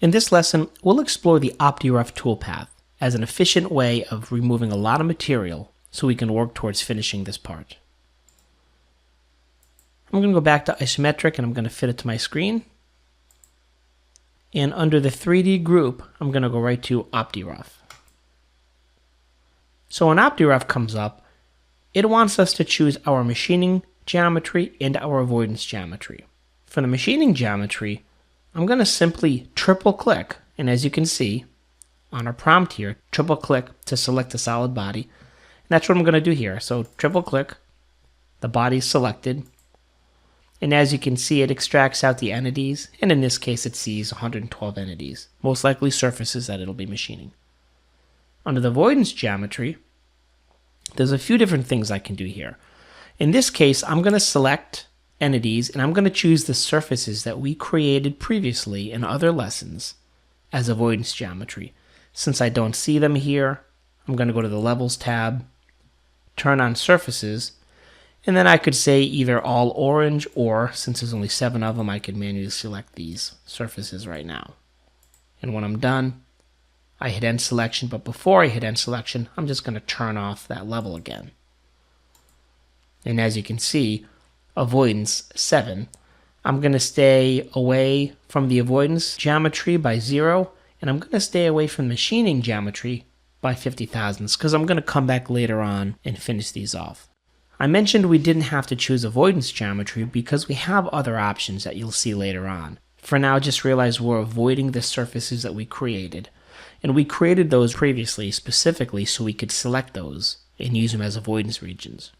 In this lesson, we'll explore the Optirough toolpath as an efficient way of removing a lot of material so we can work towards finishing this part. I'm going to go back to isometric and I'm going to fit it to my screen. And under the 3D group, I'm going to go right to Optirough. So when Optirough comes up, it wants us to choose our machining geometry and our avoidance geometry. For the machining geometry, I'm going to simply triple click, and as you can see on our prompt here, triple click to select the solid body. And that's what I'm going to do here. So triple click, the body's selected, and as you can see, it extracts out the entities, and in this case it sees 112 entities, most likely surfaces that it'll be machining. Under the avoidance geometry, there's a few different things I can do here. In this case, I'm going to select entities and I'm going to choose the surfaces that we created previously in other lessons as avoidance geometry. Since I don't see them here, I'm going to go to the Levels tab, turn on Surfaces, and then I could say either all orange, or since there's only 7 of them, I could manually select these surfaces right now. And when I'm done, I hit End Selection, but before I hit End Selection, I'm just going to turn off that level again. And as you can see, avoidance 7. I'm going to stay away from the avoidance geometry by 0, and I'm going to stay away from machining geometry by 50 thousandths, because I'm going to come back later on and finish these off. I mentioned we didn't have to choose avoidance geometry because we have other options that you'll see later on. For now, just realize we're avoiding the surfaces that we created. And we created those previously specifically so we could select those and use them as avoidance regions.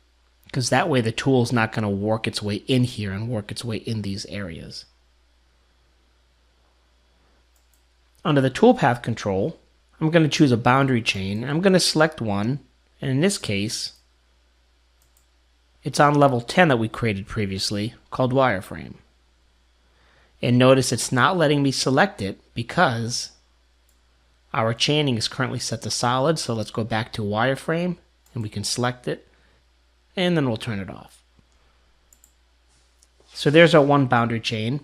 Because that way the tool's not going to work its way in here and work its way in these areas. Under the toolpath control, I'm going to choose a boundary chain. I'm going to select one, and in this case, it's on level 10 that we created previously, called wireframe. And notice it's not letting me select it because our chaining is currently set to solid, so let's go back to wireframe and we can select it, and then we'll turn it off. So there's our one boundary chain.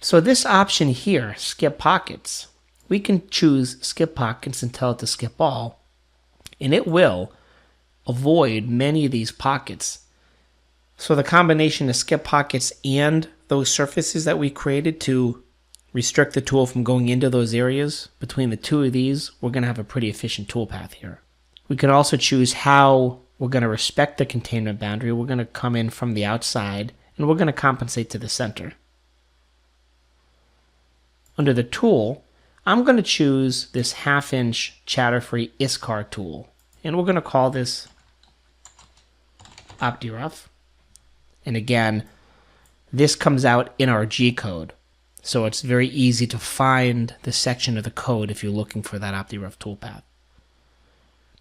So this option here, skip pockets, we can choose skip pockets and tell it to skip all, and it will avoid many of these pockets. So the combination of skip pockets and those surfaces that we created to restrict the tool from going into those areas, between the two of these, we're going to have a pretty efficient toolpath here. We can also choose how we're going to respect the containment boundary. We're going to come in from the outside, and we're going to compensate to the center. Under the tool, I'm going to choose this 1/2 inch chatter-free ISCAR tool, and we're going to call this Optirough. And again, this comes out in our G code. So it's very easy to find the section of the code if you're looking for that Optirough toolpath.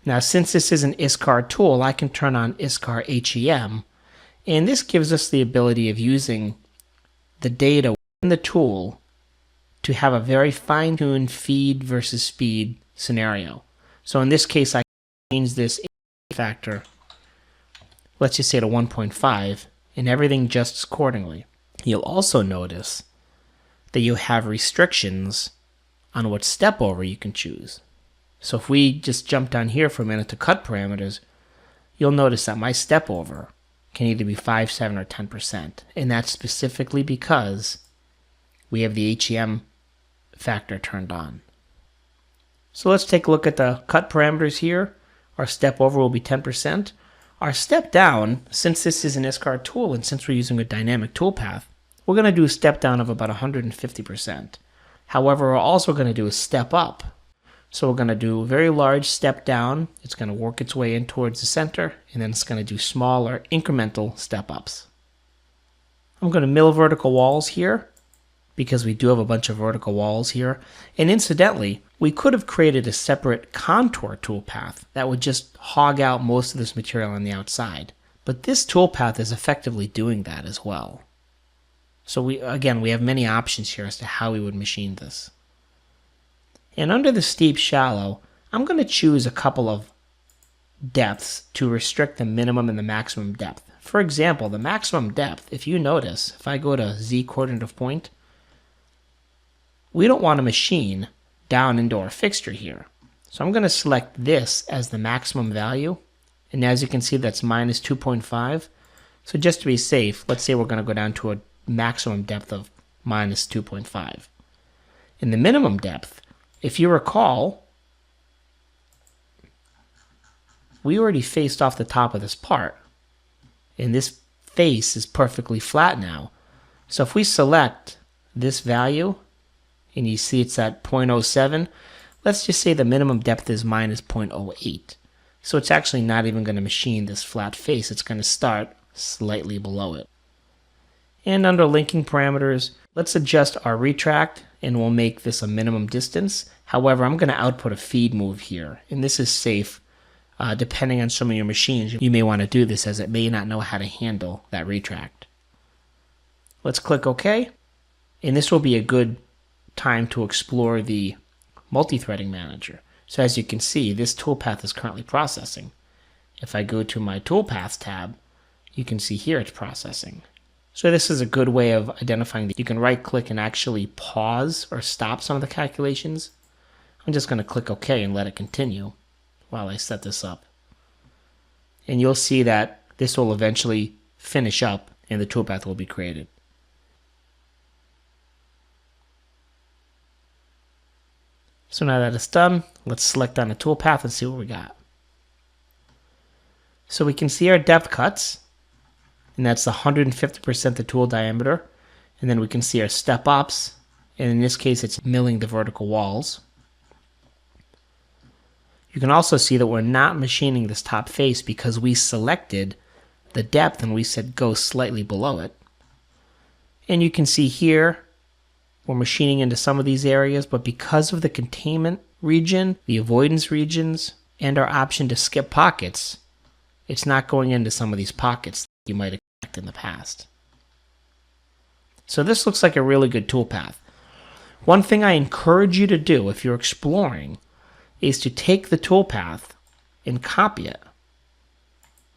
Now, since this is an ISCAR tool, I can turn on ISCAR HEM, and this gives us the ability of using the data in the tool to have a very fine-tuned feed versus speed scenario. So in this case, I change this factor, let's just say to 1.5, and everything adjusts accordingly. You'll also notice that you have restrictions on what step over you can choose. So if we just jump down here for a minute to cut parameters, you'll notice that my step over can either be 5, 7, or 10%. And that's specifically because we have the HEM factor turned on. So let's take a look at the cut parameters here. Our step over will be 10%. Our step down, since this is an ISCAR tool and since we're using a dynamic toolpath, we're going to do a step down of about 150%. However, we're also going to do a step up. So we're going to do a very large step down. It's going to work its way in towards the center, and then it's going to do smaller incremental step ups. I'm going to mill vertical walls here because we do have a bunch of vertical walls here. And incidentally, we could have created a separate contour toolpath that would just hog out most of this material on the outside. But this toolpath is effectively doing that as well. So we have many options here as to how we would machine this. And under the steep shallow, I'm going to choose a couple of depths to restrict the minimum and the maximum depth. For example, the maximum depth, if you notice, if I go to Z coordinate of point, we don't want to machine down into our fixture here. So I'm going to select this as the maximum value. And as you can see, that's minus 2.5. So just to be safe, let's say we're going to go down to a maximum depth of minus 2.5. In the minimum depth, if you recall, we already faced off the top of this part. And this face is perfectly flat now. So if we select this value, and you see it's at 0.07, let's just say the minimum depth is minus 0.08. So it's actually not even going to machine this flat face. It's going to start slightly below it. And under linking parameters, let's adjust our retract, and we'll make this a minimum distance. However, I'm going to output a feed move here, and this is safe. Depending on some of your machines, you may want to do this as it may not know how to handle that retract. Let's click OK, and this will be a good time to explore the multi-threading manager. So as you can see, this toolpath is currently processing. If I go to my toolpaths tab, you can see here it's processing. So this is a good way of identifying that you can right click and actually pause or stop some of the calculations. I'm just going to click OK and let it continue while I set this up. And you'll see that this will eventually finish up and the toolpath will be created. So now that it's done, let's select on the toolpath and see what we got. So we can see our depth cuts, and that's 150% the tool diameter. And then we can see our step ups, and in this case it's milling the vertical walls. You can also see that we're not machining this top face because we selected the depth and we said go slightly below it. And you can see here we're machining into some of these areas, but because of the containment region, the avoidance regions, and our option to skip pockets, it's not going into some of these pockets that you might expect in the past. So this looks like a really good toolpath. One thing I encourage you to do if you're exploring is to take the toolpath and copy it.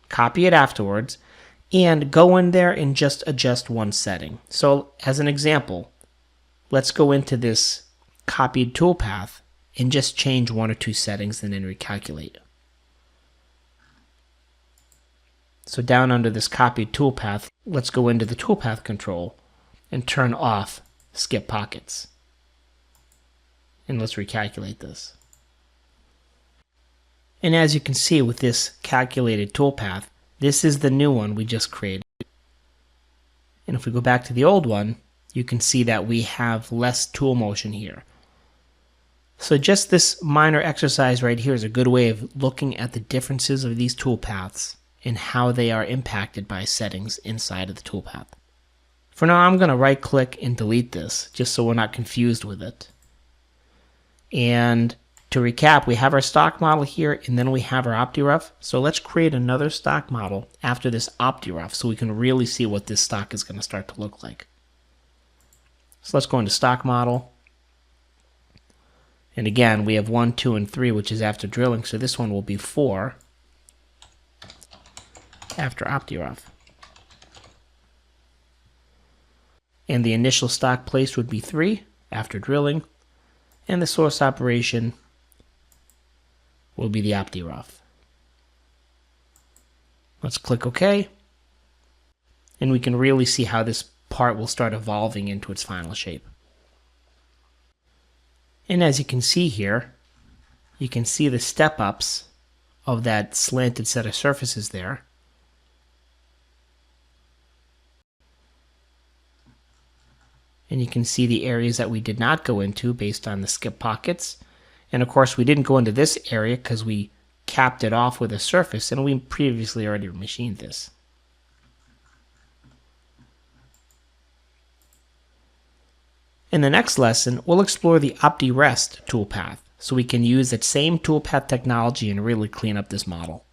Copy it afterwards and go in there and just adjust one setting. So as an example, let's go into this copied toolpath and just change one or two settings and then recalculate. So down under this copied toolpath, let's go into the toolpath control and turn off skip pockets. And let's recalculate this. And as you can see with this calculated toolpath, this is the new one we just created. And if we go back to the old one, you can see that we have less tool motion here. So just this minor exercise right here is a good way of looking at the differences of these toolpaths and how they are impacted by settings inside of the toolpath. For now, I'm going to right click and delete this just so we're not confused with it. And to recap, we have our stock model here and then we have our Optirough. So let's create another stock model after this Optirough so we can really see what this stock is going to start to look like. So let's go into stock model. And again, we have 1, 2, and 3, which is after drilling. So this one will be 4 after Optirough. And the initial stock place would be 3 after drilling. And the source operation will be the Optirough. Let's click OK. And we can really see how this part will start evolving into its final shape. And as you can see here, you can see the step-ups of that slanted set of surfaces there. And you can see the areas that we did not go into based on the skip pockets. And of course, we didn't go into this area because we capped it off with a surface, and we previously already machined this. In the next lesson, we'll explore the Optirough toolpath, so we can use that same toolpath technology and really clean up this model.